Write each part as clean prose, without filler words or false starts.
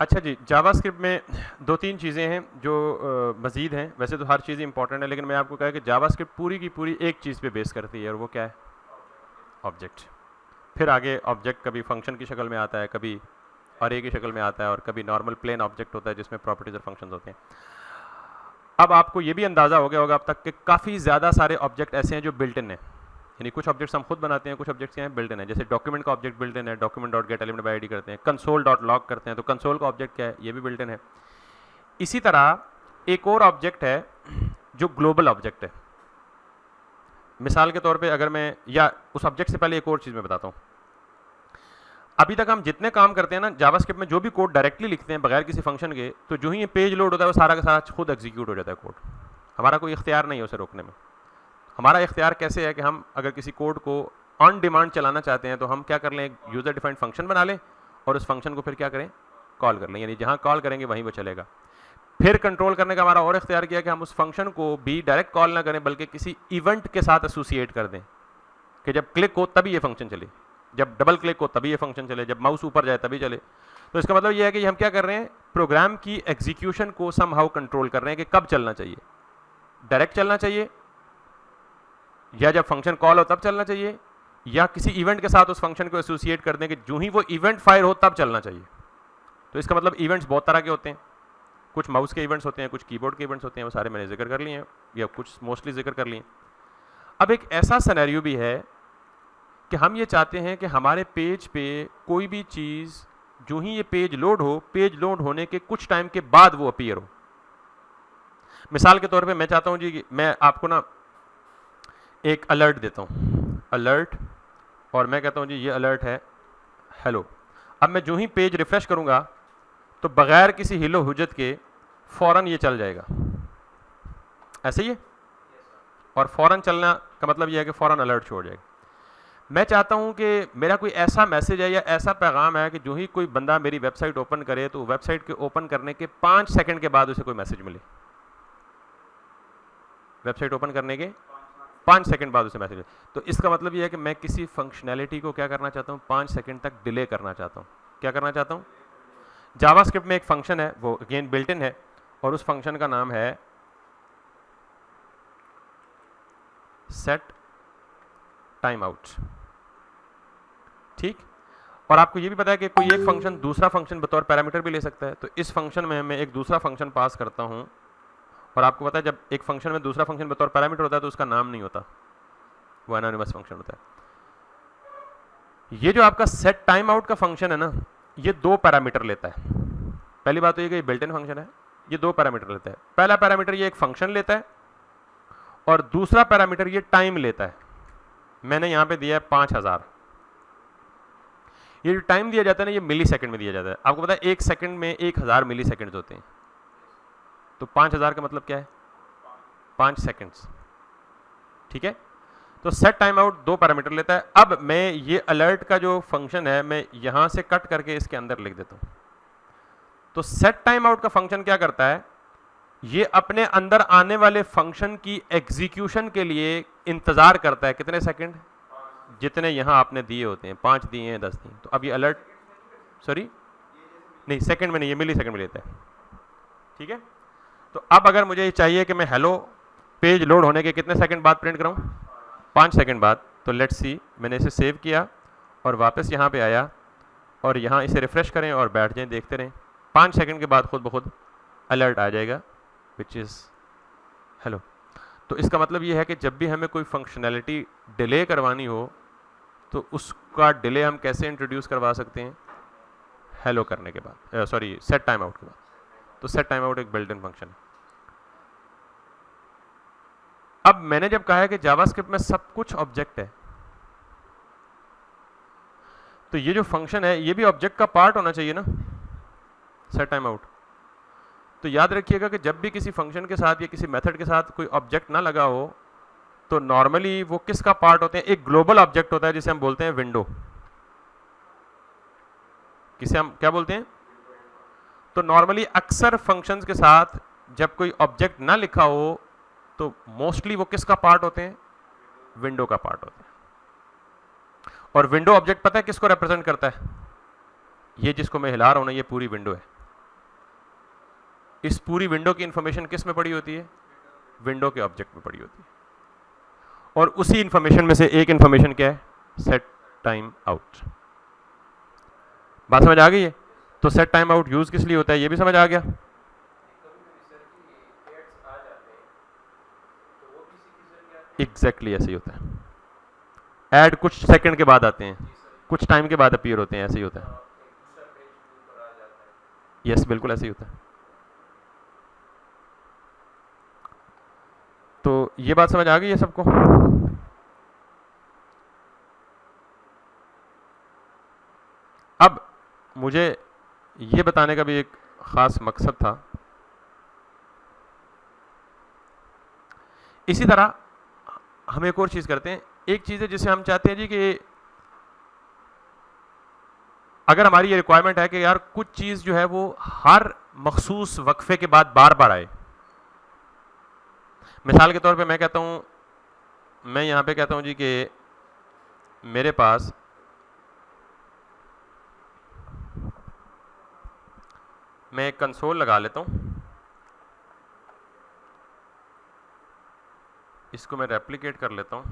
अच्छा जी, जावास्क्रिप्ट में दो तीन चीज़ें हैं जो मज़ीद हैं। वैसे तो हर चीज़ इंपॉर्टेंट है, लेकिन मैं आपको कहा कि जावास्क्रिप्ट पूरी की पूरी एक चीज़ पे बेस करती है, और वो क्या है? ऑब्जेक्ट। फिर आगे ऑब्जेक्ट कभी फंक्शन की शक्ल में आता है, कभी अरे की शक्ल में आता है, और कभी नॉर्मल प्लेन ऑब्जेक्ट होता है जिसमें प्रॉपर्टीज और फंक्शंस होते हैं। अब आपको ये भी अंदाज़ा हो गया होगा अब तक कि काफ़ी ज़्यादा सारे ऑब्जेक्ट ऐसे हैं जो बिल्ट इन है, यानी कुछ ऑब्जेक्ट्स हम खुद बनाते हैं, कुछ ऑब्जेक्ट्स हैं बिल्ट इन है। जैसे डॉक्यूमेंट का ऑब्जेक्ट बिल्ट इन है, document dot gate element by ID करते हैं, कंसोल डॉट लॉग करते हैं, तो कंसोल का ऑब्जेक्ट क्या है? ये भी बिल्ट इन है। इसी तरह एक और ऑब्जेक्ट है जो ग्लोबल ऑब्जेक्ट है। मिसाल के तौर पे अगर मैं, या उस ऑब्जेक्ट से पहले एक और चीज़ मैं बताता हूँ। अभी तक हम जितने काम करते हैं ना जावास्क्रिप्ट में, जो भी कोड डायरेक्टली लिखते हैं बगैर किसी फंक्शन के, तो जो ही ये पेज लोड होता है वो सारा का सारा खुद एग्जीक्यूट हो जाता है कोड। हमारा कोई इख्तियार नहीं है उसे रोकने में। हमारा इख्तियार कैसे है कि हम अगर किसी कोड को ऑन डिमांड चलाना चाहते हैं तो हम क्या कर लें, एक यूज़र डिफाइंड फंक्शन बना लें और उस फंक्शन को फिर क्या करें, कॉल कर लें, यानी जहाँ कॉल करेंगे वहीं वो चलेगा। फिर कंट्रोल करने का हमारा और इख्तियार किया कि हम उस फंक्शन को भी डायरेक्ट कॉल ना करें, बल्कि किसी इवेंट के साथ एसोसिएट कर दें कि जब क्लिक हो तभी ये फंक्शन चले, जब डबल क्लिक हो तभी ये फंक्शन चले, जब माउस ऊपर जाए तभी चले। तो इसका मतलब ये है कि हम क्या कर रहे हैं, प्रोग्राम की एग्जीक्यूशन को समहाउ कंट्रोल कर रहे हैं कि कब चलना चाहिए, डायरेक्ट चलना चाहिए, या जब फंक्शन कॉल हो तब चलना चाहिए, या किसी इवेंट के साथ उस फंक्शन को एसोसिएट कर दें कि जो ही वो इवेंट फायर हो तब चलना चाहिए। तो इसका मतलब इवेंट्स बहुत तरह के होते हैं, कुछ माउस के इवेंट्स होते हैं, कुछ कीबोर्ड के इवेंट्स होते हैं, वो सारे मैंने जिक्र कर लिए हैं, या कुछ मोस्टली जिक्र कर लिए। अब एक ऐसा सिनेरियो भी है कि हम ये चाहते हैं कि हमारे पेज पे कोई भी चीज़ जो ही ये पेज लोड हो, पेज लोड होने के कुछ टाइम के बाद वो अपीयर हो। मिसाल के तौर पे मैं चाहता हूँ जी, मैं आपको ना एक अलर्ट देता हूँ, अलर्ट, और मैं कहता हूँ जी ये अलर्ट है हेलो। अब मैं जो ही पेज रिफ्रेश करूँगा तो बगैर किसी हिलो हुज्जत के फ़ौरन ये चल जाएगा, ऐसे ही है। और फ़ौरन चलना का मतलब ये है कि फ़ौरन अलर्ट छोड़ जाएगा। मैं चाहता हूँ कि मेरा कोई ऐसा मैसेज है या ऐसा पैगाम है कि जो ही कोई बंदा मेरी वेबसाइट ओपन करे तो वेबसाइट के ओपन करने के 5 सेकंड के बाद उसे कोई मैसेज मिले, वेबसाइट ओपन करने के 5 सेकंड बाद उसे मैसेज मिले। तो इसका मतलब ये है कि मैं किसी फंक्शनैलिटी को क्या करना चाहता हूँ, 5 सेकंड तक डिले करना चाहता हूँ। क्या करना चाहता हूँ? जावास्क्रिप्ट में एक फंक्शन है, वो अगेन बिल्ट इन है, और उस फंक्शन का नाम है सेट टाइम आउट, ठीक। और आपको ये भी पता है कि कोई एक फंक्शन दूसरा फंक्शन बतौर पैरामीटर भी ले सकता है। तो इस फंक्शन में मैं एक दूसरा फंक्शन पास करता हूँ, और आपको पता है जब एक फंक्शन में दूसरा फंक्शन बतौर पैरामीटर होता है तो उसका नाम नहीं होता, वो एनोनिमस फंक्शन होता है। ये जो आपका सेट टाइम आउट का फंक्शन है ना, ये 2 पैरामीटर लेता है। पहली बात तो ये कि बिल्ट इन फंक्शन है, ये 2 पैरामीटर लेता है। पहला पैरामीटर ये एक फंक्शन लेता है, और दूसरा पैरामीटर ये टाइम लेता है। मैंने यहाँ पे दिया है 5000। ये जो टाइम दिया जाता है ना, ये मिली सेकेंड में दिया जाता है। आपको पता है 1 सेकेंड में 1000 मिली सेकेंड्स होते हैं, तो 5000 का मतलब क्या है, 5 सेकेंड्स, ठीक है। तो सेट टाइम आउट 2 पैरामीटर लेता है। अब मैं ये अलर्ट का जो फंक्शन है मैं यहां से कट करके इसके अंदर लिख देता हूं। तो सेट टाइम आउट का फंक्शन क्या करता है, ये अपने अंदर आने वाले फंक्शन की एग्जीक्यूशन के लिए इंतजार करता है। कितने सेकंड, जितने यहां आपने दिए होते हैं, 5 दिए हैं, 10 दिए, तो अब ये अलर्ट, सॉरी नहीं सेकंड में नहीं, ये मिली सेकंड में लेता है, ठीक है। तो अब अगर मुझे चाहिए कि मैं हेलो पेज लोड होने के कितने सेकंड बाद प्रिंट कराऊं, 5 सेकंड बाद, तो लेट्स सी, मैंने इसे सेव किया और वापस यहाँ पे आया, और यहाँ इसे रिफ्रेश करें और बैठ जाएं, देखते रहें। 5 सेकंड के बाद खुद ब खुद अलर्ट आ जाएगा विच इज़ हेलो। तो इसका मतलब ये है कि जब भी हमें कोई फंक्शनैलिटी डिले करवानी हो तो उसका डिले हम कैसे इंट्रोड्यूस करवा सकते हैं, हेलो करने के बाद, सॉरी सेट टाइम आउट के बाद। तो सेट टाइम आउट एक बिल्ट इन फंक्शन है। अब मैंने जब कहा है कि जावास्क्रिप्ट में सब कुछ ऑब्जेक्ट है, तो ये जो फंक्शन है ये भी ऑब्जेक्ट का पार्ट होना चाहिए ना, सेट टाइम आउट। तो याद रखिएगा कि जब भी किसी फंक्शन के साथ या किसी मेथड के साथ कोई ऑब्जेक्ट ना लगा हो तो नॉर्मली वो किसका पार्ट होते हैं, एक ग्लोबल ऑब्जेक्ट होता है जिसे हम बोलते हैं विंडो। किसे हम क्या बोलते हैं, तो नॉर्मली अक्सर फंक्शंस के साथ जब कोई ऑब्जेक्ट ना लिखा हो तो मोस्टली वो किसका पार्ट होते हैं, विंडो का पार्ट होते हैं। और विंडो ऑब्जेक्ट पता है किसको रिप्रेजेंट करता है, ये जिसको मैं हिला रहा हूं ना, ये पूरी विंडो है। इस पूरी विंडो की इंफॉर्मेशन किस में पड़ी होती है? विंडो के ऑब्जेक्ट में पड़ी होती है। और उसी इंफॉर्मेशन में से एक इंफॉर्मेशन क्या है? Set time out. बात समझ आ गई है? तो सेट टाइम आउट यूज किस लिए होता है ये भी समझ आ गया? एग्जैक्टली ऐसे ही होता है। ऐड कुछ सेकंड के बाद आते हैं, कुछ टाइम के बाद अपीयर होते हैं, ऐसे ही होता है। यस, बिल्कुल ऐसे ही होता है। तो ये बात समझ आ गई है सबको? अब मुझे ये बताने का भी एक खास मकसद था। इसी तरह हम एक और चीज करते हैं। एक चीज है जिसे हम चाहते हैं जी कि अगर हमारी ये रिक्वायरमेंट है कि यार कुछ चीज जो है वो हर मखसूस वक्फे के बाद बार बार आए। मिसाल के तौर पे मैं कहता हूं, मैं यहां पे कहता हूं जी कि मेरे पास मैं एक कंसोल लगा लेता हूं, इसको मैं रेप्लिकेट कर लेता हूं,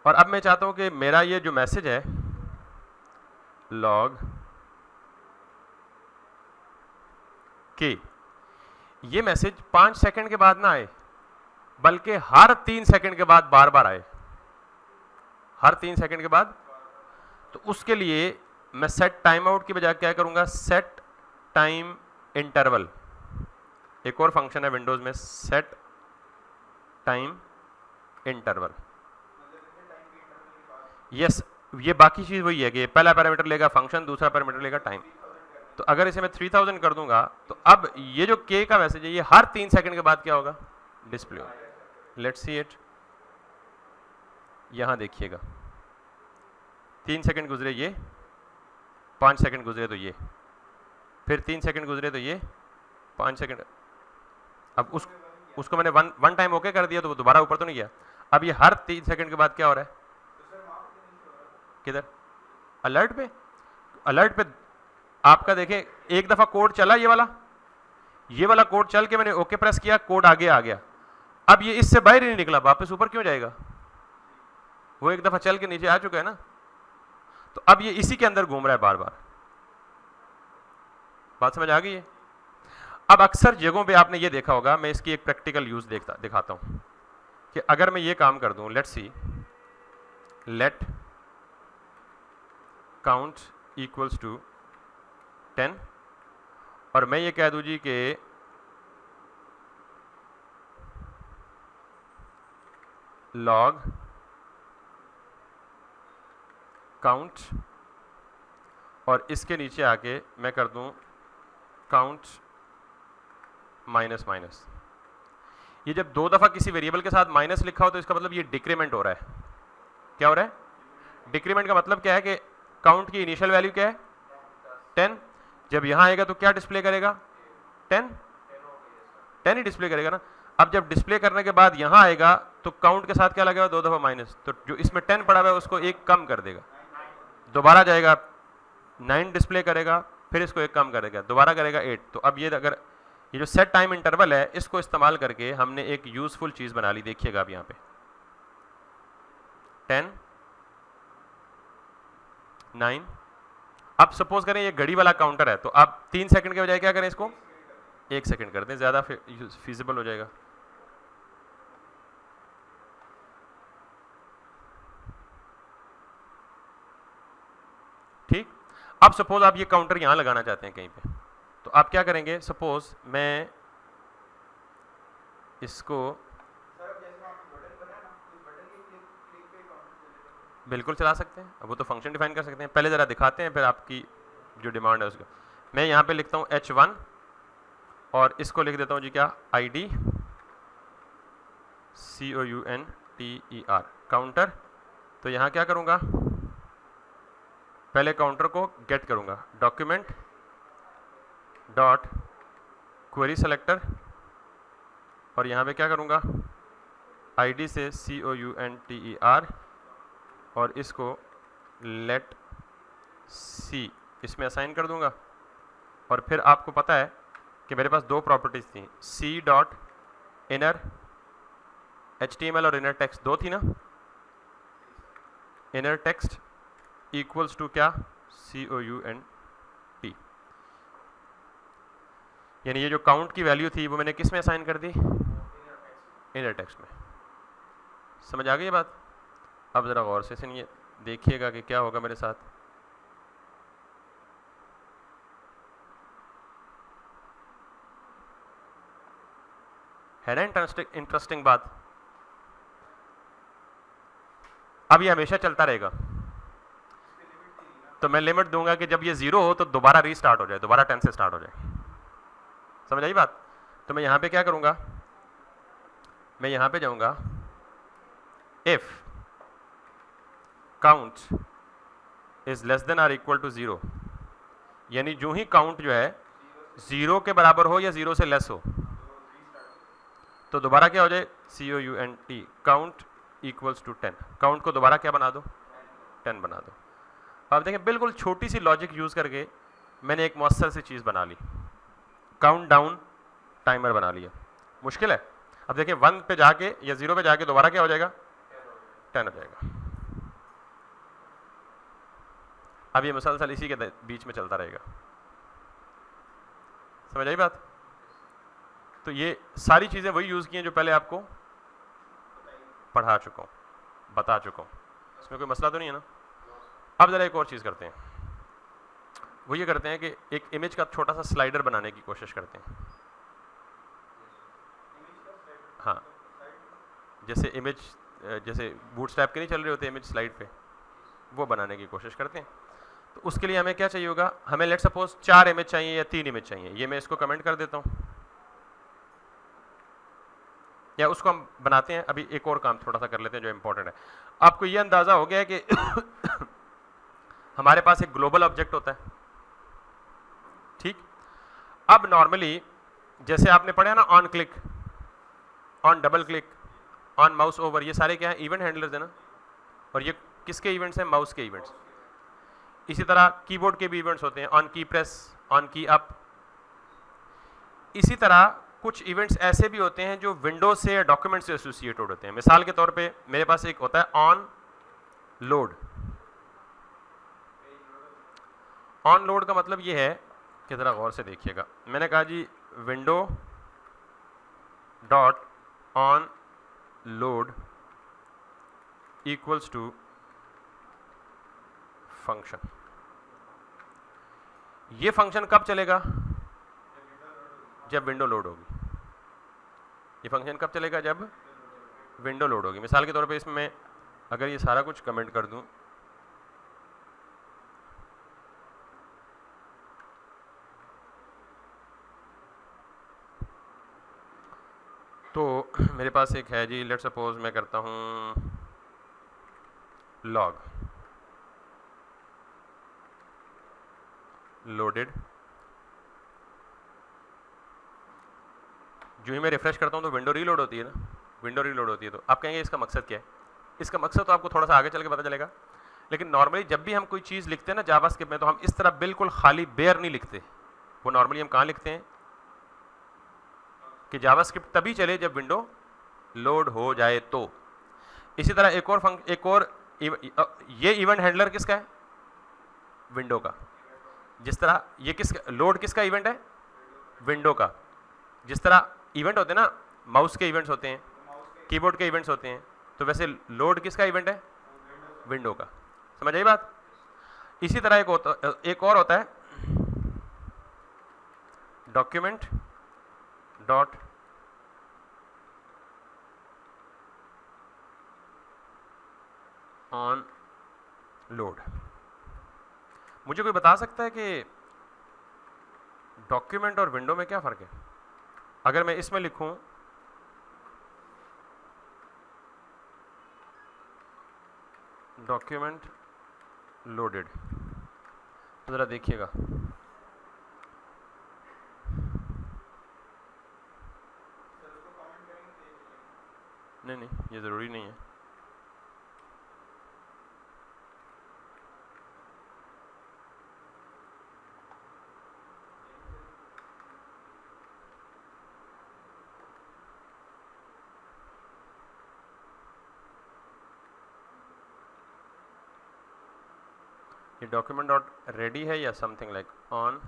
और अब मैं चाहता हूं कि मेरा ये जो मैसेज है लॉग के, ये मैसेज 5 सेकंड के बाद ना आए बल्कि हर 3 सेकंड के बाद बार बार आए, हर 3 सेकंड के बाद। तो उसके लिए मैं सेट टाइम आउट की बजाय क्या करूंगा? Set time interval. एक और फंक्शन है विंडोज में, सेट टाइम इंटरवल। यस, ये बाकी चीज वही है कि पहला पैरामीटर लेगा फंक्शन, दूसरा पैरामीटर लेगा टाइम। तो अगर इसे मैं 3000 कर दूंगा तो अब ये जो के का मैसेज है ये हर 3 सेकंड के बाद क्या होगा? डिस्प्ले होगा। Let's see it. यहां देखिएगा 3 सेकंड गुजरे ये, 5 सेकंड गुजरे तो ये, फिर 3 सेकंड गुजरे तो ये, 5 सेकंड। अब उसको मैंने वन टाइम ओके कर दिया तो वो दोबारा ऊपर तो नहीं गया। अब ये हर 3 सेकंड के बाद क्या हो रहा है? किधर? अलर्ट पे। अलर्ट पे आपका देखें एक दफा कोड चला, ये वाला कोड चल के मैंने ओके प्रेस किया, कोड आगे आ गया। अब ये इससे बाहर ही नहीं निकला, वापस ऊपर क्यों जाएगा? वो एक दफा चल के नीचे आ चुका है ना। तो अब ये इसी के अंदर घूम रहा है बार बार। बात समझ आ गई है? अब अक्सर जगहों पे आपने ये देखा होगा, मैं इसकी एक प्रैक्टिकल यूज दिखाता हूं कि अगर मैं ये काम कर दूं, let's see, let count equals to 10, और मैं ये कह दूं जी कि लॉग काउंट, और इसके नीचे आके मैं कर दूं काउंट माइनस माइनस। ये जब 2 दफा किसी वेरिएबल के साथ माइनस लिखा हो तो इसका मतलब ये डिक्रीमेंट हो रहा है। क्या हो रहा है? डिक्रीमेंट का मतलब क्या है कि काउंट की इनिशियल वैल्यू क्या है? 10। जब यहां आएगा तो क्या डिस्प्ले करेगा? 10 ही डिस्प्ले करेगा ना। अब जब डिस्प्ले करने के बाद यहां आएगा तो काउंट के साथ क्या लगेगा? 2 दफा माइनस, तो जो इसमें 10 पड़ा हुआ है उसको एक कम कर देगा, दोबारा जाएगा 9 डिस्प्ले करेगा, फिर इसको एक कम करेगा, दोबारा करेगा 8। तो अब ये अगर ये जो सेट टाइम इंटरवल है इसको इस्तेमाल करके हमने एक यूजफुल चीज बना ली। देखिएगा अब यहां पे 10 9। अब सपोज करें ये घड़ी वाला काउंटर है तो आप 3 सेकंड के बजाय क्या करें? इसको 1 सेकंड कर दें, ज्यादा फीजिबल हो जाएगा। ठीक। अब सपोज आप ये काउंटर यहां लगाना चाहते हैं कहीं पे, तो आप क्या करेंगे? सपोज मैं इसको बिल्कुल चला सकते हैं, अब वो तो फंक्शन डिफाइन कर सकते हैं। पहले ज़रा दिखाते हैं फिर आपकी जो डिमांड है उसका। मैं यहाँ पे लिखता हूँ H1 और इसको लिख देता हूँ जी क्या? ID COUNTER counter. तो यहाँ क्या करूँगा? पहले काउंटर को गेट करूँगा, डॉक्यूमेंट डॉट क्वेरी सेलेक्टर, और यहाँ पे क्या करूँगा? ID से COUNTER और इसको लेट सी इसमें असाइन कर दूंगा। और फिर आपको पता है कि मेरे पास दो प्रॉपर्टीज थी, सी डॉट इनर HTML और इनर टेक्स्ट दो थी ना। इनर टेक्स्ट इक्वल्स टू क्या, COUNT, यानी ये जो काउंट की वैल्यू थी वो मैंने किस में असाइन कर दी, इनर टेक्स्ट में। समझ आ गई ये बात? अब ज़रा गौर से सुनिए, देखिएगा कि क्या होगा मेरे साथ। है ना इंटरेस्टिंग बात? अब ये हमेशा चलता रहेगा, तो मैं लिमिट दूंगा कि जब ये 0 हो तो दोबारा रीस्टार्ट हो जाए, दोबारा 10 से स्टार्ट हो जाए। समझ आई बात? तो मैं यहां पे क्या करूंगा, मैं यहां पे जाऊंगा, if count is less than or equal to 0, यानी जो ही काउंट जो है 0 के बराबर हो या 0 से लेस हो तो दोबारा क्या हो जाए, COUNT, count equals to 10। Count को दोबारा क्या बना दो, 10 बना दो। अब देखें, बिल्कुल छोटी सी लॉजिक यूज करके मैंने एक मौसर सी चीज बना ली, काउंट डाउन टाइमर बना लिया। मुश्किल है? अब देखिए 1 पे जाके या 0 पे जाके दोबारा क्या हो जाएगा, 10 हो जाएगा। अब ये मुसलसल इसी के बीच में चलता रहेगा। समझ आई बात? तो ये सारी चीजें वही यूज की हैं जो पहले आपको पढ़ा चुका हूं, बता चुका हूं, इसमें कोई मसला तो नहीं है ना। अब जरा एक और चीज करते हैं, वो ये करते हैं कि एक इमेज का छोटा सा स्लाइडर बनाने की कोशिश करते हैं। हाँ, जैसे इमेज, जैसे बूटस्ट्रैप के नहीं चल रहे होते इमेज स्लाइड पे, वो बनाने की कोशिश करते हैं। तो उसके लिए हमें क्या चाहिए होगा, हमें लेट सपोज 4 इमेज चाहिए या 3 इमेज चाहिए। ये मैं इसको कमेंट कर देता हूँ, या उसको हम बनाते हैं। अभी एक और काम थोड़ा सा कर लेते हैं जो इंपॉर्टेंट है। आपको ये अंदाजा हो गया है कि हमारे पास एक ग्लोबल ऑब्जेक्ट होता है, ठीक। अब नॉर्मली जैसे आपने पढ़ा ना, on click, on double click, on mouse over, ये सारे क्या है, इवेंट हैंडलर्स है ना। और ये किसके इवेंट्स हैं, माउस के इवेंट्स। इसी तरह कीबोर्ड के भी इवेंट्स होते हैं, ऑन की प्रेस, ऑन की अप। इसी तरह कुछ इवेंट्स ऐसे भी होते हैं जो विंडोज से या डॉक्यूमेंट से एसोसिएटेड होते हैं। मिसाल के तौर पे मेरे पास एक होता है ऑन लोड। ऑन लोड का मतलब ये है कि जरा गौर से देखिएगा, मैंने कहा जी window dot on load equals to function. ये फंक्शन कब चलेगा, जब विंडो लोड होगी। ये फंक्शन कब चलेगा, जब विंडो लोड होगी। मिसाल के तौर पे इसमें अगर ये सारा कुछ कमेंट कर दूं, तो मेरे पास एक है जी, लेट सपोज मैं करता हूं लॉग लोडेड। जो ही मैं रिफ्रेश करता हूं तो विंडो रीलोड होती है ना, विंडो रीलोड होती है। तो आप कहेंगे इसका मकसद क्या है? इसका मकसद तो आपको थोड़ा सा आगे चल के पता चलेगा। लेकिन नॉर्मली जब भी हम कोई चीज़ लिखते हैं ना जावास्क्रिप्ट में, तो हम इस तरह बिल्कुल खाली बेयर नहीं लिखते। वो नॉर्मली हम कहाँ लिखते हैं कि जावास्क्रिप्ट तभी चले जब विंडो लोड हो जाए। तो इसी तरह ये इवेंट हैंडलर किसका है, विंडो का। जिस तरह ये लोड किसका इवेंट है, विंडो का। जिस तरह इवेंट होते हैं ना, माउस के इवेंट्स होते हैं, कीबोर्ड के इवेंट्स होते हैं, तो वैसे लोड किसका इवेंट है, विंडो का। समझ आई बात? इसी तरह एक और होता है डॉक्यूमेंट डॉट ऑन लोड। मुझे कोई बता सकता है कि डॉक्यूमेंट और विंडो में क्या फ़र्क है? अगर मैं इसमें लिखूं डॉक्यूमेंट लोडेड, तो ज़रा देखिएगा, नहीं ये ज़रूरी नहीं है। ये डॉक्यूमेंट डॉट रेडी है या something like on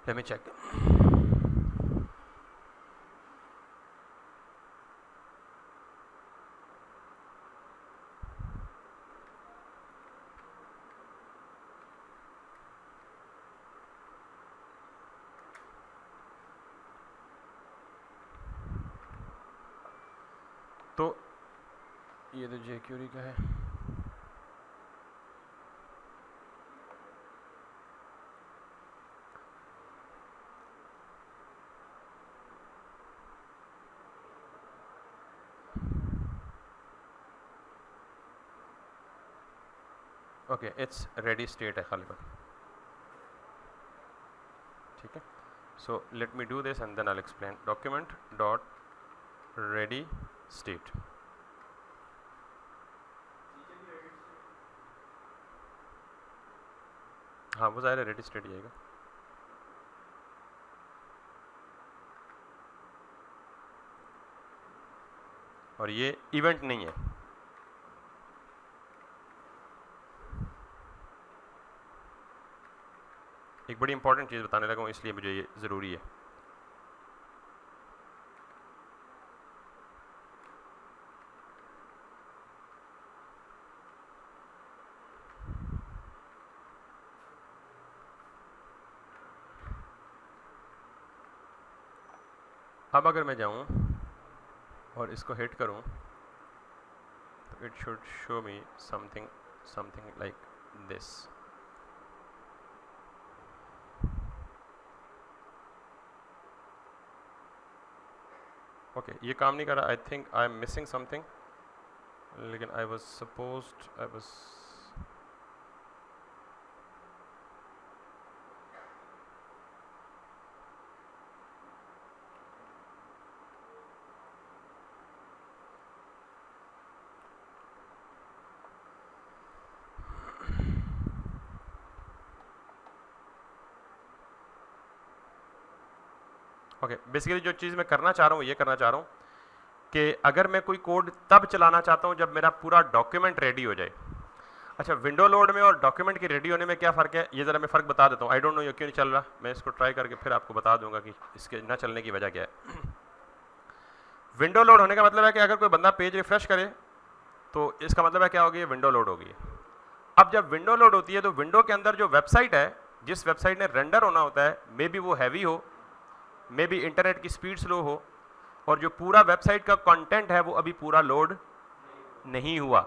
let me check. तो ये तो jQuery का है। ओके, इट्स रेडी स्टेट है खालिबा, ठीक है। So let me do this and then I will explain. Document dot ready state, हाँ वो ज़ाहिर है रेडी स्टेट जाएगा। और ये इवेंट नहीं है, एक बड़ी इंपॉर्टेंट चीज़ बताने लगा हूँ इसलिए मुझे ये ज़रूरी है। अब अगर मैं जाऊँ और इसको हिट करूँ तो it should show me something like this. Okay, ये काम नहीं कर रहा। I think I am missing something, लेकिन आई वाज ओके बेसिकली जो चीज़ मैं करना चाह रहा हूँ ये करना चाह रहा हूँ कि अगर मैं कोई कोड तब चलाना चाहता हूँ जब मेरा पूरा डॉक्यूमेंट रेडी हो जाए। अच्छा, विंडो लोड में और डॉक्यूमेंट के रेडी होने में क्या फ़र्क है, ये ज़रा मैं फ़र्क बता देता हूँ। आई डोंट नो ये क्यों नहीं चल रहा, मैं इसको ट्राई करके फिर आपको बता दूंगा कि इसके ना चलने की वजह क्या है। विंडो लोड होने का मतलब है कि अगर कोई बंदा पेज रिफ्रेश करे तो इसका मतलब है क्या होगी, विंडो लोड होगी। अब जब विंडो लोड होती है तो विंडो के अंदर जो वेबसाइट है, जिस वेबसाइट ने रेंडर होना होता है, मे बी वो हैवी हो, मे बी इंटरनेट की स्पीड स्लो हो, और जो पूरा वेबसाइट का कंटेंट है वो अभी पूरा लोड नहीं हुआ।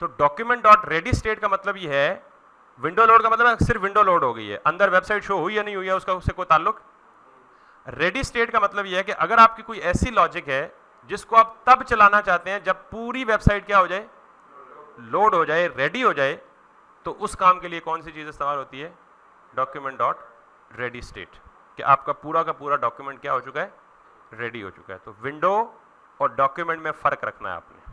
तो डॉक्यूमेंट डॉट रेडी स्टेट का मतलब ये है, विंडो लोड का मतलब है सिर्फ विंडो लोड हो गई है, अंदर वेबसाइट शो हुई या नहीं हुई है उसका उससे कोई ताल्लुक। रेडी स्टेट का मतलब ये है कि अगर आपकी कोई ऐसी लॉजिक है जिसको आप तब चलाना चाहते हैं जब पूरी वेबसाइट क्या हो जाए, लोड हो जाए, रेडी हो जाए, तो उस काम के लिए कौन सी चीज़ इस्तेमाल होती है, डॉक्यूमेंट डॉट रेडी स्टेट, कि आपका पूरा का पूरा डॉक्यूमेंट क्या हो चुका है, रेडी हो चुका है। तो विंडो और डॉक्यूमेंट में फ़र्क रखना है आपने।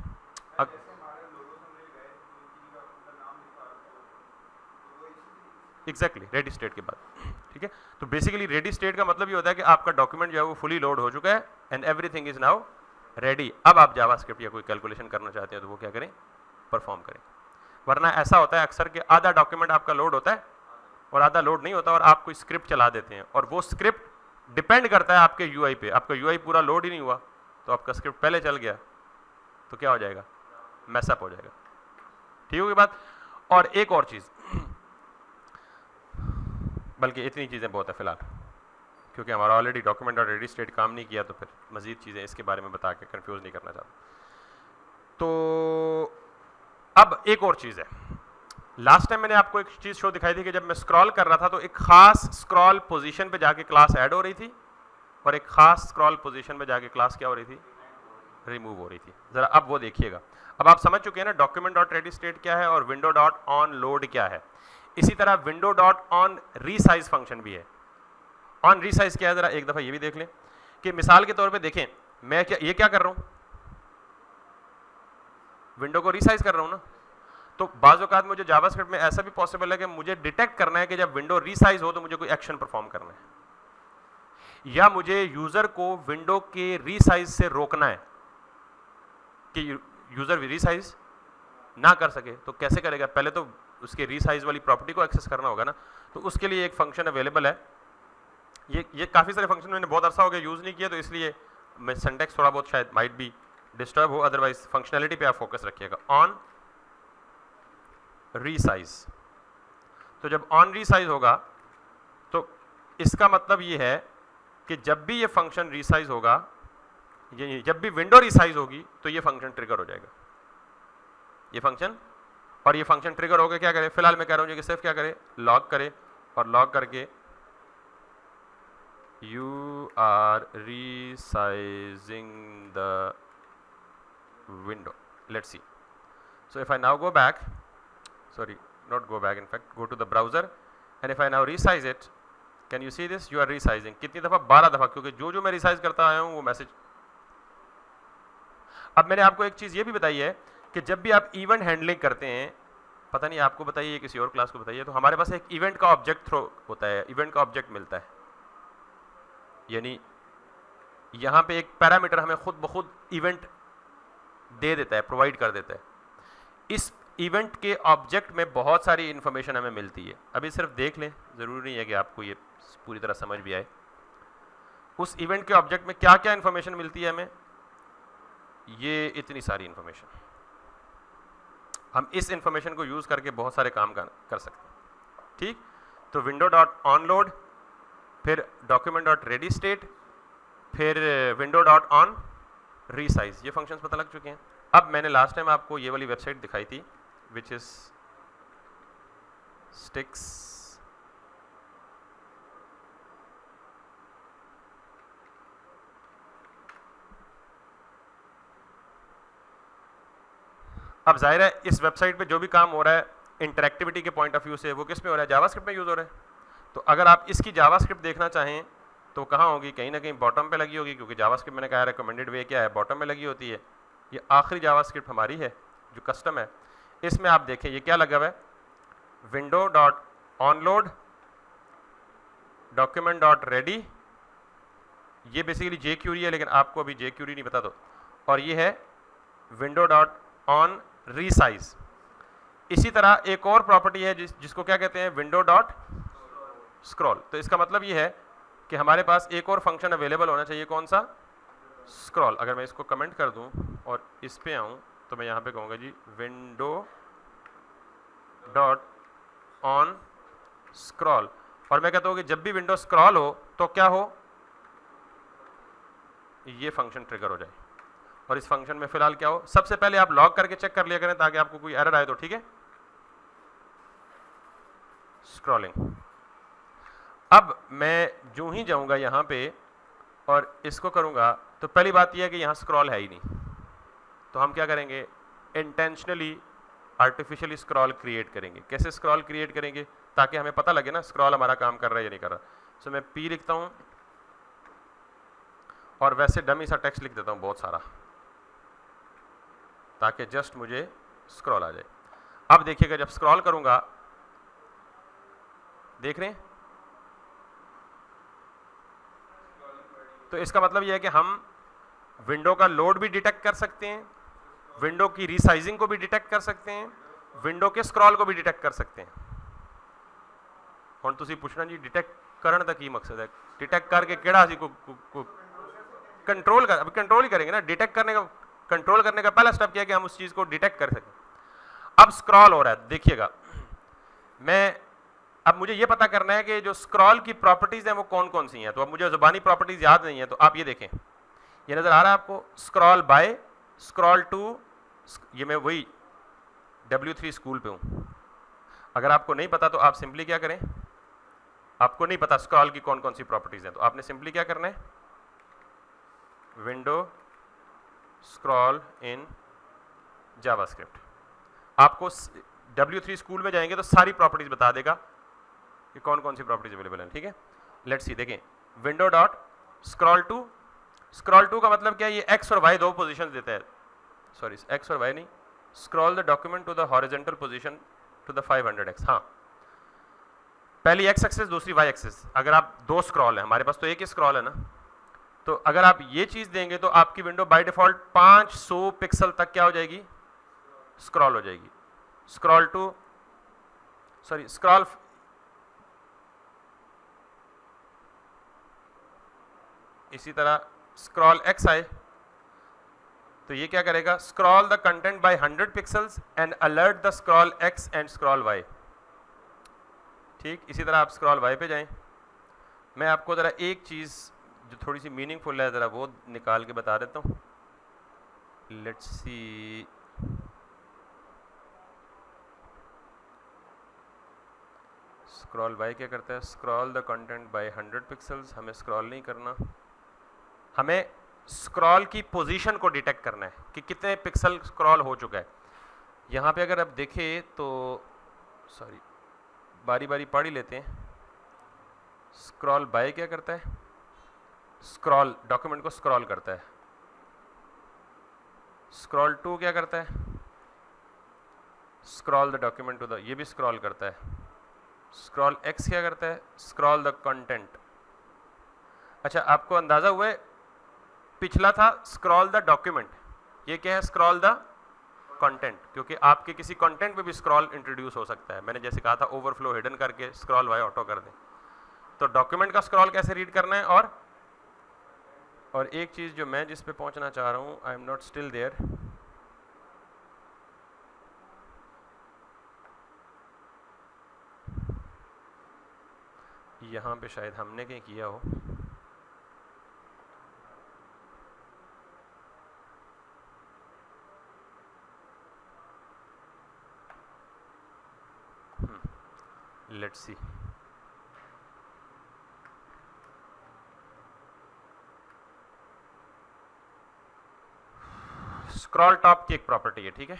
एग्जैक्टली रेडी स्टेट के बाद, ठीक है। तो बेसिकली रेडी स्टेट का मतलब ये होता है कि आपका डॉक्यूमेंट जो है वो फुली लोड हो चुका है and everything is now ready. अब आप जावास्क्रिप्ट या कोई कैलकुलेशन करना चाहते हैं तो वो क्या करें, परफॉर्म करें। वरना ऐसा होता है अक्सर कि आधा डॉक्यूमेंट आपका लोड होता है और आधा लोड नहीं होता और आप कोई स्क्रिप्ट चला देते हैं, और वो स्क्रिप्ट डिपेंड करता है आपके यूआई पे। आपका यूआई पूरा लोड ही नहीं हुआ तो आपका स्क्रिप्ट पहले चल गया तो क्या हो जाएगा, मैसअप हो जाएगा। ठीक होगी बात। और एक और चीज़, बल्कि इतनी चीज़ें बहुत है फिलहाल, क्योंकि हमारा ऑलरेडी डॉक्यूमेंट और रेडी स्टेट काम नहीं किया तो फिर मज़ीद चीज़ें इसके बारे में बता के कंफ्यूज नहीं करना चाहता। तो अब एक और चीज़ है, लास्ट टाइम मैंने आपको एक चीज़ शो दिखाई थी कि जब मैं स्क्रॉल कर रहा था तो एक खास स्क्रॉल पोजीशन पे जाके क्लास ऐड हो रही थी और एक खास स्क्रॉल पोजीशन पे जाके क्लास क्या हो रही थी, रिमूव हो रही थी। ज़रा अब वो देखिएगा। अब आप समझ चुके हैं ना डॉक्यूमेंट डॉट रेडी स्टेट क्या है और विंडो डॉट ऑन लोड क्या है। इसी तरह window dot on resize function भी है। ऑन रीसाइज क्या है, ज़रा एक दफ़ा ये भी देख लें कि मिसाल के तौर पे देखें, मैं क्या कर रहा हूँ, विंडो को रीसाइज कर रहा हूँ ना। तो बाज़ औक़ात मुझे जावास्क्रिप्ट में ऐसा भी पॉसिबल है कि मुझे डिटेक्ट करना है कि जब विंडो रीसाइज हो तो मुझे कोई एक्शन परफॉर्म करना है। या मुझे यूजर को विंडो के रीसाइज से रोकना है कि यूजर रीसाइज ना कर सके, तो कैसे करेगा? पहले तो उसके रीसाइज वाली प्रॉपर्टी को एक्सेस करना होगा ना। तो उसके लिए एक फंक्शन अवेलेबल है। ये काफ़ी सारे फंक्शन मैंने बहुत अरसा हो गया यूज़ नहीं किया, तो इसलिए मैं सिंटैक्स थोड़ा बहुत शायद माइट बी डिस्टर्ब हो, अदरवाइज फंक्शनैलिटी पे आप फोकस रखिएगा। ऑन रीसाइज, तो जब ऑन रीसाइज होगा तो इसका मतलब ये है कि जब भी ये फंक्शन रीसाइज होगा, जब भी विंडो रीसाइज होगी तो ये फंक्शन ट्रिगर हो जाएगा, ये फंक्शन। और ये फंक्शन ट्रिगर होकर क्या करे? फिलहाल मैं कह रहा हूँ कि सिर्फ क्या करे, लॉग करे, और लॉग करके you are resizing the window. Let's see. So if I now go back, sorry, not go back, in fact go to the browser, and if I now resize it, can you see this? You are resizing. कितनी दफ़ा? 12 दफ़ा, क्योंकि जो मैं resize करता आया हूँ वो मैसेज। अब मैंने आपको एक चीज़ ये भी बताई है कि जब भी आप इवेंट हैंडलिंग करते हैं, पता नहीं आपको बताइए किसी और क्लास को बताइए, तो हमारे पास एक इवेंट का ऑब्जेक्ट थ्रो होता है, इवेंट का ऑब्जेक्ट मिलता है, यानी यहाँ पे एक पैरामीटर हमें खुद ब खुद इवेंट दे देता है, प्रोवाइड कर देता है। इस इवेंट के ऑब्जेक्ट में बहुत सारी इन्फॉर्मेशन हमें मिलती है। अभी सिर्फ देख लें, ज़रूरी नहीं है कि आपको ये पूरी तरह समझ भी आए। उस इवेंट के ऑब्जेक्ट में क्या क्या इन्फॉर्मेशन मिलती है हमें, ये इतनी सारी इन्फॉर्मेशन। हम इस इन्फॉर्मेशन को यूज़ करके बहुत सारे काम कर सकते हैं, ठीक। तो विंडो डॉट ऑन लोड, फिर डॉक्यूमेंट डॉट रेडी स्टेट, फिर विंडो डॉट ऑन रीसाइज, ये फंक्शंस पता लग चुके हैं। अब मैंने लास्ट टाइम आपको ये वाली वेबसाइट दिखाई थी, विच इज स्टिक्स, अब जाहिर है इस वेबसाइट पे जो भी काम हो रहा है इंटरेक्टिविटी के पॉइंट ऑफ व्यू से, वो किस में हो रहा है? जावास्क्रिप्ट में यूज़ हो रहा है। तो अगर आप इसकी जावास्क्रिप्ट देखना चाहें तो कहाँ होगी? कहीं ना कहीं बॉटम पे लगी होगी, क्योंकि जावास्क्रिप्ट मैंने कहा रिकमेंडेड वे क्या है, बॉटम में लगी होती है। ये आखिरी जावास्क्रिप्ट हमारी है जो कस्टम है। इसमें आप देखें ये क्या लगा हुआ है, window dot on load, document dot ready, ये बेसिकली जे क्यूरी है, लेकिन आपको अभी जे क्यूरी नहीं पता तो, और ये है विंडो डॉट ऑन रीसाइज। इसी तरह एक और प्रॉपर्टी है जिसको क्या कहते हैं, विंडो डॉट स्क्रॉल। तो इसका मतलब ये है कि हमारे पास एक और फंक्शन अवेलेबल होना चाहिए, कौन सा? स्क्रॉल। अगर मैं इसको कमेंट कर दूं और इस पे आऊं तो मैं यहाँ पे कहूँगा जी विंडो डॉट ऑन स्क्रॉल, और मैं कहता हूँ कि जब भी विंडो स्क्रॉल हो तो क्या हो, ये फंक्शन ट्रिगर हो जाए। और इस फंक्शन में फिलहाल क्या हो, सबसे पहले आप लॉग करके चेक कर लिया करें ताकि आपको कोई एरर आए तो, ठीक है। स्क्रॉलिंग। अब मैं जो ही जाऊंगा यहाँ पे और इसको करूंगा तो पहली बात यह है कि यहाँ स्क्रॉल है ही नहीं, तो हम क्या करेंगे, इंटेंशनली आर्टिफिशियली स्क्रॉल क्रिएट करेंगे। कैसे स्क्रॉल क्रिएट करेंगे? ताकि हमें पता लगे ना स्क्रॉल हमारा काम कर रहा है या नहीं कर रहा। सो मैं पी लिखता हूँ और वैसे डमी सा टेक्स्ट लिख देता हूँ बहुत सारा, ताकि जस्ट मुझे स्क्रॉल आ जाए। अब देखिएगा जब स्क्रॉल करूंगा, देख रहे हैं, तो इसका मतलब यह है कि हम विंडो का लोड भी डिटेक्ट कर सकते हैं, विंडो की रीसाइजिंग को भी डिटेक्ट कर सकते हैं, विंडो के स्क्रॉल को भी डिटेक्ट कर सकते हैं। और तुसी पूछना जी डिटेक्ट करने का की मकसद है, डिटेक्ट करके केड़ा सी को कंट्रोल कर, अभी कंट्रोल ही करेंगे ना। डिटेक्ट करने का, कंट्रोल करने का पहला स्टेप क्या है कि हम उस चीज को डिटेक्ट कर सकें। अब स्क्रॉल हो रहा है, देखिएगा अब मुझे ये पता करना है कि जो स्क्रॉल की प्रॉपर्टीज हैं वो कौन कौन सी हैं। तो अब मुझे जुबानी प्रॉपर्टीज याद नहीं है, तो आप ये देखें, ये नजर आ रहा है आपको, स्क्रॉल बाय, स्क्रॉल टू, ये मैं वही W3 स्कूल पे हूं। अगर आपको नहीं पता तो आप सिंपली क्या करें, आपको नहीं पता स्क्रॉल की कौन कौन सी प्रॉपर्टीज हैं, तो आपने सिंपली क्या करना है, विंडो स्क्रॉल इन जावास्क्रिप्ट। आपको W3 स्कूल में जाएंगे तो सारी प्रॉपर्टीज बता देगा कि कौन कौन सी प्रॉपर्टीज अवेलेबल हैं, ठीक है। लेट्स सी, देखें, window dot scroll to, scroll to का मतलब क्या है, ये एक्स और वाई दो पोजीशन देता है, सॉरी एक्स और वाई नहीं, scroll the document to the horizontal position to the 500x। हाँ, पहली एक्स एक्सिस दूसरी वाई एक्सिस, अगर आप दो स्क्रॉल है, हमारे पास तो एक ही स्क्रॉल है ना, तो अगर आप ये चीज देंगे तो आपकी विंडो बाय डिफॉल्ट 500 पिक्सल तक क्या हो जाएगी, स्क्रॉल हो जाएगी। स्क्रॉल टू सॉरी स्क्रॉल इसी तरह स्क्रॉल एक्स आए तो ये क्या करेगा, scroll the content by 100 pixels and alert the scroll X and scroll Y. ठीक, इसी तरह आप स्क्रॉल वाई पे जाएं। मैं आपको ज़रा एक चीज़ जो थोड़ी सी मीनिंगफुल है ज़रा वो निकाल के बता देता हूँ। लेट्स सी, स्क्रॉल वाई क्या करता है, scroll the content by 100 pixels. हमें स्क्रॉल नहीं करना, हमें स्क्रॉल की पोजीशन को डिटेक्ट करना है कि कितने पिक्सल स्क्रॉल हो चुका है। यहाँ पे अगर आप देखें तो सॉरी बारी बारी पढ़ ही लेते हैं। स्क्रॉल बाय क्या करता है, स्क्रॉल डॉक्यूमेंट को स्क्रॉल करता है। स्क्रॉल टू क्या करता है, scroll the document to the, ये भी स्क्रॉल करता है। स्क्रॉल एक्स क्या करता है, स्क्रॉल द कंटेंट। अच्छा, आपको अंदाजा हुआ है, पिछला था स्क्रॉल द डॉक्यूमेंट, ये क्या है, स्क्रॉल द कंटेंट, क्योंकि आपके किसी कंटेंट पे भी स्क्रॉल इंट्रोड्यूस हो सकता है। मैंने जैसे कहा था ओवरफ्लो हिडन करके स्क्रॉल वाई ऑटो कर दें। तो डॉक्यूमेंट का स्क्रॉल कैसे रीड करना है, और एक चीज़ जो मैं जिस पे पहुंचना चाह रहा हूं, I am not still there, यहाँ पे शायद हमने कहीं किया हो। लेट्स सी, स्क्रॉल टॉप की एक प्रॉपर्टी है, ठीक है।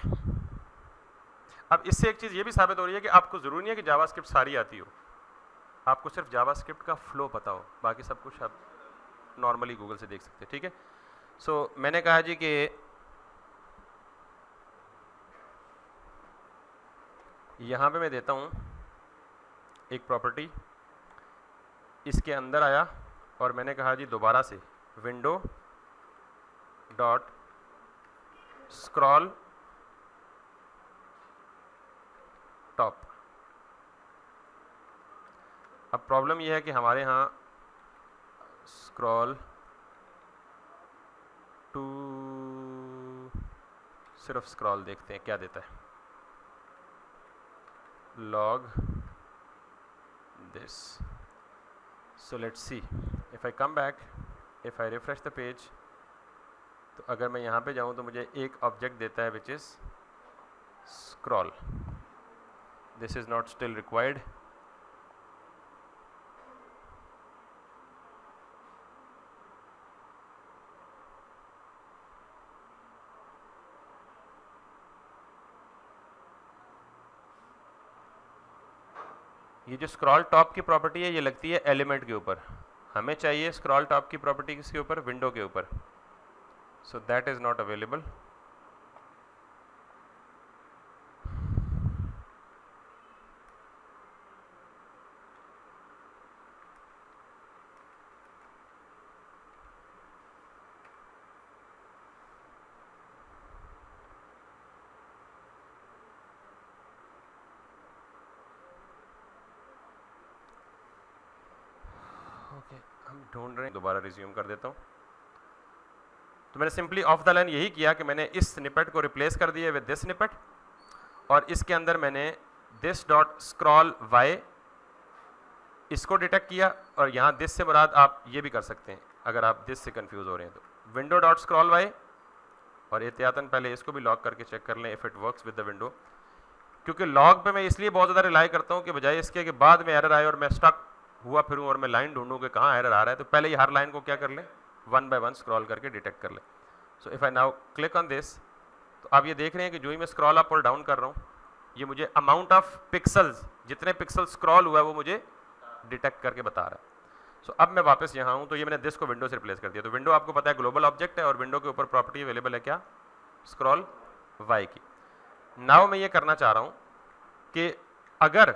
अब इससे एक चीज़ ये भी साबित हो रही है कि आपको ज़रूरी नहीं है कि जावास्क्रिप्ट सारी आती हो, आपको सिर्फ जावास्क्रिप्ट का फ्लो पता हो, बाकी सब कुछ आप नॉर्मली गूगल से देख सकते हैं, ठीक है। सो मैंने कहा जी कि यहाँ पे मैं देता हूँ एक प्रॉपर्टी, इसके अंदर आया और मैंने कहा जी दोबारा से विंडो डॉट स्क्रॉल टॉप। अब प्रॉब्लम यह है कि हमारे यहाँ स्क्रॉल टू, सिर्फ स्क्रॉल देखते हैं क्या देता है, log this. So let's see, if I come back, if I refresh the page, तो अगर मैं यहाँ पे जाऊँ तो मुझे एक ऑब्जेक्ट देता है which is scroll. This is not still required. ये जो स्क्रॉल टॉप की प्रॉपर्टी है ये लगती है एलिमेंट के ऊपर, हमें चाहिए स्क्रॉल टॉप की प्रॉपर्टी किसके ऊपर, विंडो के ऊपर। So that is not available. हम ढूंढ रहे हैं, दोबारा रिज्यूम कर देता हूँ। तो मैंने सिंपली ऑफ द लाइन यही किया कि मैंने इस स्निपेट को रिप्लेस कर दिया विद दिस स्निपेट, और इसके अंदर मैंने दिस डॉट स्क्रॉल वाई इसको डिटेक्ट किया, और यहाँ दिस से मुराद आप ये भी कर सकते हैं अगर आप दिस से कंफ्यूज हो रहे हैं तो विंडो डॉट स्क्रॉल वाई, और एहतियातन पहले इसको भी लॉग करके चेक कर लें if it works with the window, क्योंकि लॉग पे मैं इसलिए बहुत ज़्यादा रिलाई करता हूँ कि बजाय इसके कि बाद में एरर आए और मैं स्टक हुआ फिरूँ और मैं लाइन ढूंढूँ कि कहाँ एरर आ रहा है, तो पहले ही हर लाइन को क्या कर लें, वन बाय वन स्क्रॉल करके डिटेक्ट कर लें। So if I now click on this, तो आप ये देख रहे हैं कि जो ही मैं स्क्रॉल अप और डाउन कर रहा हूँ ये मुझे अमाउंट ऑफ पिक्सल्स, जितने पिक्सल स्क्रॉल हुआ है वो मुझे डिटेक्ट करके बता रहा है। सो अब मैं वापस यहाँ हूँ, तो ये मैंने दिस को विंडो से रिप्लेस कर दिया। तो विंडो आपको पता है ग्लोबल ऑब्जेक्ट है और विंडो के ऊपर प्रॉपर्टी अवेलेबल है क्या, स्क्रॉल वाई की। नाउ मैं ये करना चाह रहा हूँ कि अगर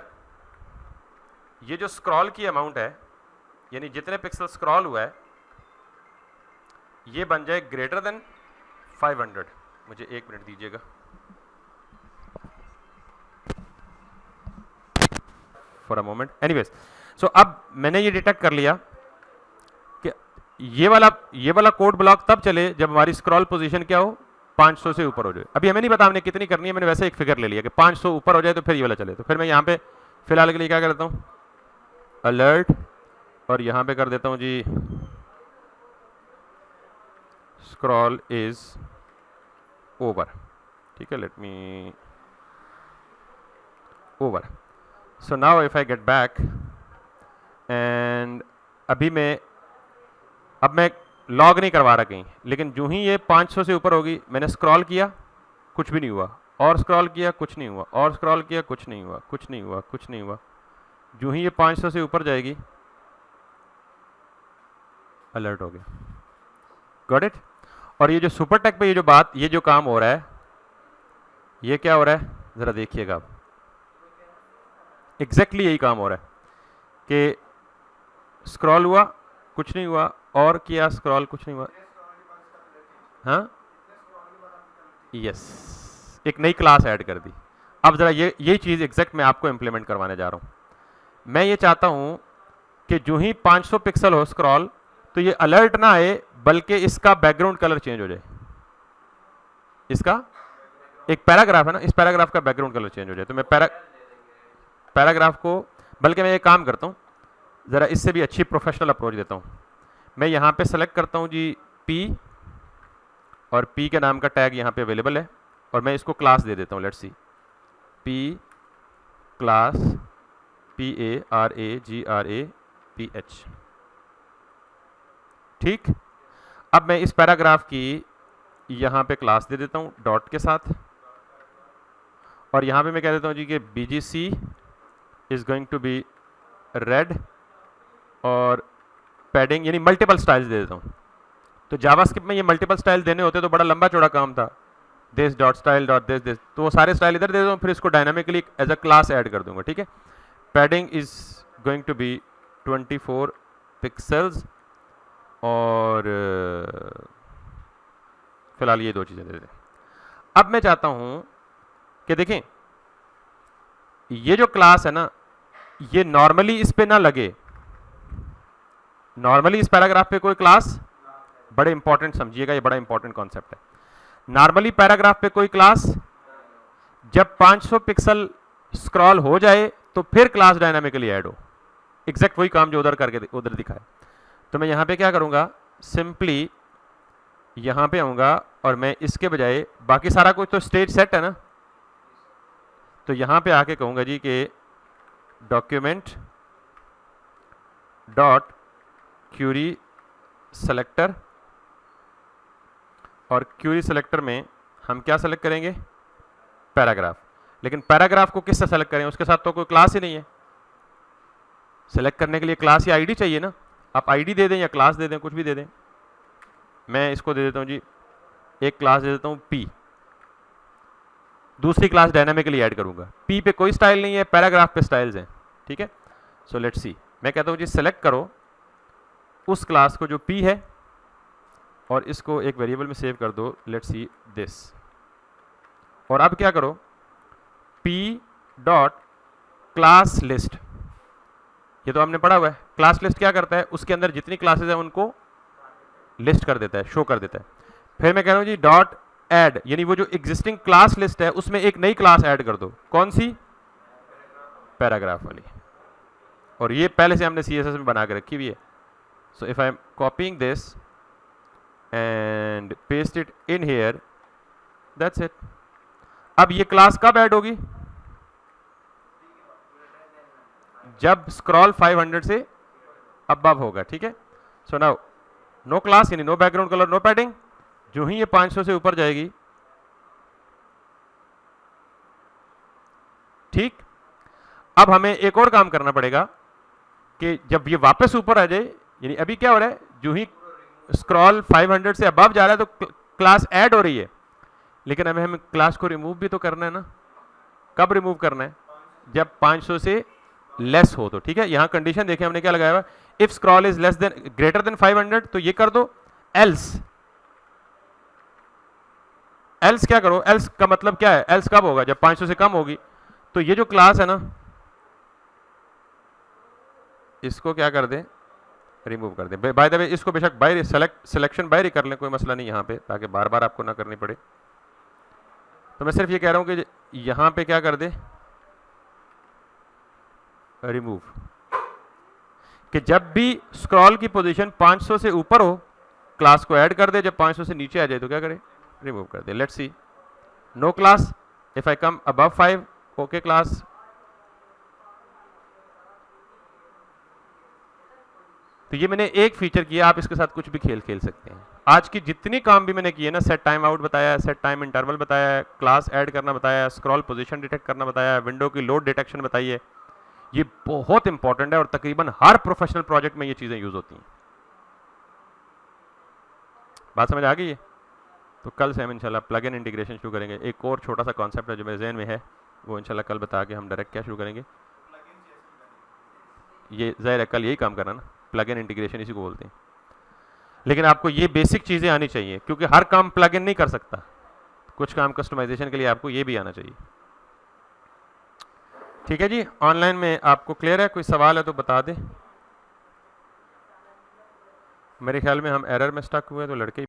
ये जो स्क्रॉल की अमाउंट है, यानी जितने पिक्सल स्क्रॉल हुआ है, ये बन जाए ग्रेटर देन 500। मुझे 1 मिनट दीजिएगा। For a moment. एनीवेज, सो अब मैंने ये डिटेक्ट कर लिया कि ये वाला कोड ब्लॉक तब चले जब हमारी स्क्रॉल पोजीशन क्या हो, 500 से ऊपर हो जाए। अभी हमें नहीं पता हमने कितनी करनी है, मैंने वैसे एक फिगर ले लिया कि 500 ऊपर हो जाए तो फिर ये वाला चले। तो फिर मैं यहाँ पे फिलहाल के लिए क्या करता हूँ, अलर्ट, और यहाँ पे कर देता हूँ जी स्क्रॉल इज ओवर। ठीक है, let me over. So now if I get back and अभी अब मैं लॉग नहीं करवा रहा कहीं, लेकिन जो ही ये 500 से ऊपर होगी, मैंने स्क्रॉल किया कुछ भी नहीं हुआ, और स्क्रॉल किया कुछ नहीं हुआ, और स्क्रॉल किया कुछ नहीं हुआ, कुछ नहीं हुआ, कुछ नहीं हुआ। जो ही ये 500 से ऊपर जाएगी, अलर्ट हो गया। Got it? और ये जो सुपर टेक पे ये जो काम हो रहा है, ये क्या हो रहा है जरा देखिएगा आप। एग्जैक्टली यही काम हो रहा है कि स्क्रॉल हुआ कुछ नहीं हुआ, और किया स्क्रॉल कुछ नहीं हुआ। हाँ, यस, एक नई क्लास ऐड कर दी। अब जरा ये चीज़ एग्जैक्ट मैं आपको इंप्लीमेंट करवाने जा रहा हूँ। मैं ये चाहता हूँ कि जो ही 500 पिक्सल हो स्क्रॉल, तो ये अलर्ट ना आए, बल्कि इसका बैकग्राउंड कलर चेंज हो जाए। इसका एक पैराग्राफ है ना, इस पैराग्राफ का बैकग्राउंड कलर चेंज हो जाए। तो मैं पैराग्राफ को, बल्कि मैं ये काम करता हूँ, ज़रा इससे भी अच्छी प्रोफेशनल अप्रोच देता हूँ। मैं यहाँ पे सेलेक्ट करता हूँ जी P, और P के नाम का टैग यहाँ पे अवेलेबल है, और मैं इसको क्लास दे देता हूँ। Let's see, P class PARAGRAPH। ठीक, अब मैं इस पैराग्राफ की यहाँ पे क्लास दे देता हूँ डॉट के साथ, और यहाँ पे मैं कह देता हूँ जी कि BGC is going to be red, और पैडिंग यानी मल्टीपल स्टाइल्स दे देता हूँ। तो जावास्क्रिप्ट में ये मल्टीपल स्टाइल देने होते तो बड़ा लंबा चौड़ा काम था, this dot style dot this, तो वो सारे स्टाइल इधर दे देता हूँ, फिर इसको dynamically as a class add कर दूंगा। ठीक है, padding is going to be 24 pixels, और फिलहाल ये दो चीज़ें दे दें। अब मैं चाहता हूँ कि देखें, ये जो क्लास है ना, ये नॉर्मली इस पे ना लगे। नॉर्मली इस पैराग्राफ पे कोई क्लास, बड़े इंपॉर्टेंट समझिएगा, ये बड़ा इंपॉर्टेंट कॉन्सेप्ट है। नॉर्मली पैराग्राफ पे कोई क्लास, जब 500 पिक्सल स्क्रॉल हो जाए तो फिर क्लास डायनामिकली ऐड हो। एग्जैक्ट वही काम जो उधर दिखाए। तो मैं यहाँ पे क्या करूँगा, सिंपली यहाँ पे आऊँगा, और मैं इसके बजाय बाकी सारा कुछ तो स्टेज सेट है ना, तो यहाँ पे आके कहूँगा जी कि डॉक्यूमेंट डॉट क्यूरी सेलेक्टर, और क्यूरी सेलेक्टर में हम क्या सेलेक्ट करेंगे, पैराग्राफ। लेकिन पैराग्राफ को किससे सेलेक्ट करें, उसके साथ तो कोई क्लास ही नहीं है। सेलेक्ट करने के लिए क्लास या आईडी चाहिए ना, आप आईडी दे दें या क्लास दे दें, कुछ भी दे दें। मैं इसको दे देता हूँ जी, एक क्लास दे देता हूँ P, दूसरी क्लास डायनामिकली ऐड करूँगा। P पे कोई स्टाइल नहीं है, पैराग्राफ पे स्टाइल्स हैं। ठीक है, सो लेट्स सी, मैं कहता हूँ जी सेलेक्ट करो उस क्लास को जो P है, और इसको एक वेरिएबल में सेव कर दो, लेट्स सी दिस। और अब क्या करो, P डॉट क्लास लिस्ट, ये तो हमने पढ़ा हुआ है। क्लास लिस्ट क्या करता है, उसके अंदर जितनी क्लासेस हैं उनको लिस्ट कर देता है, शो कर देता है। फिर मैं कह रहा हूँ जी डॉट ऐड, यानी वो जो एग्जिस्टिंग क्लास लिस्ट है उसमें एक नई क्लास ऐड कर दो। कौन सी, पैराग्राफ वाली, और ये पहले से हमने CSS में बना के रखी हुई है। So if I am कॉपिंग this and paste it in here, that's it. अब ये क्लास कब ऐड होगी, जब स्क्रॉल 500 से अबव होगा। ठीक है, सो नाउ नो क्लास यानी no background colour, no padding. जो ही ये 500 से ऊपर जाएगी, ठीक। अब हमें एक और काम करना पड़ेगा कि जब ये वापस ऊपर आ जाए, यानी अभी क्या हो रहा है, जो ही स्क्रॉल 500 से अबव जा रहा है तो क्लास ऐड हो रही है, लेकिन अब हमें क्लास को रिमूव भी तो करना है ना। कब रिमूव करना है, जब 500 से लेस हो तो, ठीक है। यहां कंडीशन देखें हमने क्या लगाया हुआ, if scroll is less then greater than 500 तो ये कर दो, एल्स एल्स क्या करो, एल्स का मतलब क्या है, एल्स कब होगा, जब 500 से कम होगी। तो ये जो क्लास है ना, इसको क्या कर दें, रिमूव कर दें। बाय द वे इसको बेशक बाय सिलेक्शन बाय ही कर लें, कोई मसला नहीं यहाँ पे, ताकि बार बार आपको ना करनी पड़े। तो मैं सिर्फ ये कह रहा हूँ कि यहाँ पे क्या कर दे, रिमूव, कि जब भी स्क्रॉल की पोजीशन 500 से ऊपर हो क्लास को ऐड कर दे, जब 500 से नीचे आ जाए तो क्या करे, रिमूव कर दे। Let's see, no class, if I come above 5, okay class. तो ये मैंने एक फीचर किया, आप इसके साथ कुछ भी खेल खेल सकते हैं। आज की जितनी काम भी मैंने किए ना, सेट टाइम आउट बताया है, सेट टाइम इंटरवल बताया है, क्लास ऐड करना बताया है, स्क्रॉल पोजीशन डिटेक्ट करना बताया है, विंडो की लोड डिटेक्शन बताई है, ये बहुत इंपॉर्टेंट है और तकरीबन हर प्रोफेशनल प्रोजेक्ट में ये चीजें यूज होती हैं। बात समझ आ गई है? तो कल से हम इंशाल्लाह प्लग इन इंटीग्रेशन शुरू करेंगे। एक और छोटा सा कॉन्सेप्ट है जो मेरे जहन में है, वो इंशाल्लाह कल बता के हम डायरेक्ट क्या शुरू करेंगे। ये जाहिर है कल यही काम करना ना, प्लग इन इंटीग्रेशन इसी को बोलते हैं। लेकिन आपको ये बेसिक चीज़ें आनी चाहिए, क्योंकि हर काम प्लग इन नहीं कर सकता, कुछ काम कस्टमाइजेशन के लिए आपको ये भी आना चाहिए। ठीक है जी, ऑनलाइन में आपको क्लियर है? कोई सवाल है तो बता दें। मेरे ख्याल में हम एरर में स्टक हुए तो लड़के